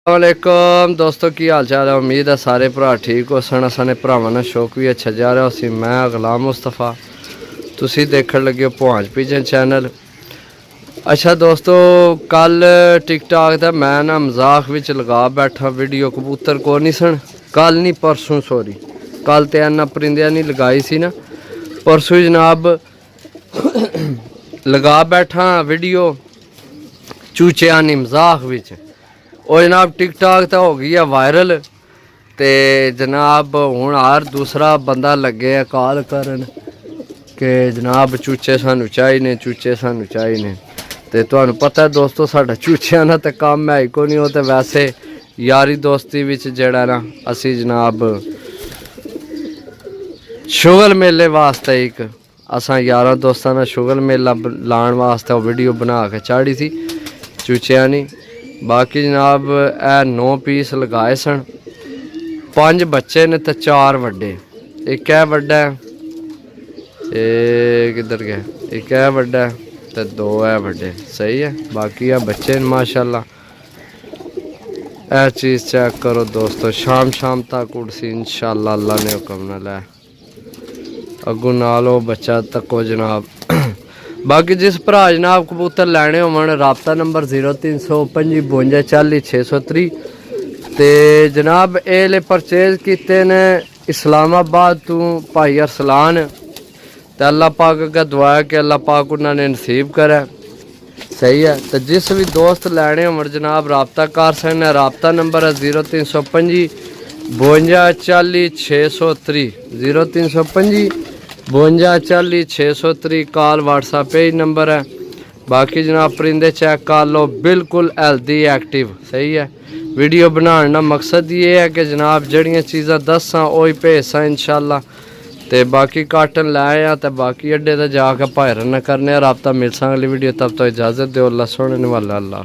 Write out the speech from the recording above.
वालेकुम दोस्तों की हाल चाल है। उम्मीद है सारे भरा ठीक हो सन। साने भरावां दा शौक भी अच्छा जा रहा उसी। मैं गुलाम मुस्तफा, तुसी देखण लगे हो भांज पिजन चैनल। अच्छा दोस्तों, कल टिकटॉक दा मैं ना मजाक विच लगा बैठा वीडियो। कबूतर को नहीं सन, कल नहीं परसों, सॉरी कल तो इन्ना परिंदियां नहीं लगाई सी ना, परसों जनाब लगा बैठा वीडियो चूचिया नहीं मजाक विच। और जनाब टिकटॉक तो हो गई है वायरल। तो जनाब हूँ हर दूसरा बंदा लगे है कॉल करन कि जनाब चूचे सानू चाहिए, चूचे सानू चाहिए। तो तुहानू पता है दोस्तों, साडा चूचिया ना तो काम है ही को नहीं। हो तो वैसे यारी दोस्ती विच जेड़ा ना असी जनाब शुगल मेले वास्ते एक असा यारा दोस्तां ना शुगल मेला लाने वास्ते वीडियो बना के चाड़ी थी चूचिया नहीं। बाकी जनाब ए 9 पीस लगाए सन। 5 बच्चे ने तो 4 वड्डे। एक है वड्डा, किधर गया, एक है वड्डा तो 2 है वड्डे। सही है, बाकी है बच्चे माशाल्लाह। ए चीज़ चेक करो दोस्तों, शाम तक उड़सी इंशाल्लाह अल्लाह ने हुक्म न लै। अगू नालो बच्चा तको जनाब। बाकी जिस भरा जनाब कबूतर लैने होवन राबता नंबर 0325 52 40 630। तो जनाब एले परचेज किते ने इस्लामाबाद तो भाई अरसलान। तो अल्लाह पाक अगर दुआ है कि अल्लाह पाक उन्होंने नसीब करे। सही है, तो जिस भी दोस्त लैने होवन जनाब राबता कर सकते। राबता नंबर है 0325 52 40 630 0325 52 40 630। कॉल व्हाट्सएप पे ही नंबर है। बाकी जनाब परिंदे चेक कर लो, बिल्कुल हेल्दी एक्टिव। सही है, वीडियो बनाने का मकसद ये है कि जनाब जड़ियाँ चीज़ा दसा वही भेजा इंशाल्लाह। तो बाकी काटन लाए आ तो बाकी अड्डे तो जाके भाई रन करने। राबता मिल सा अगली वीडियो, तब तो इजाज़त दो। अल्लाह सोने वाला अल्लाह।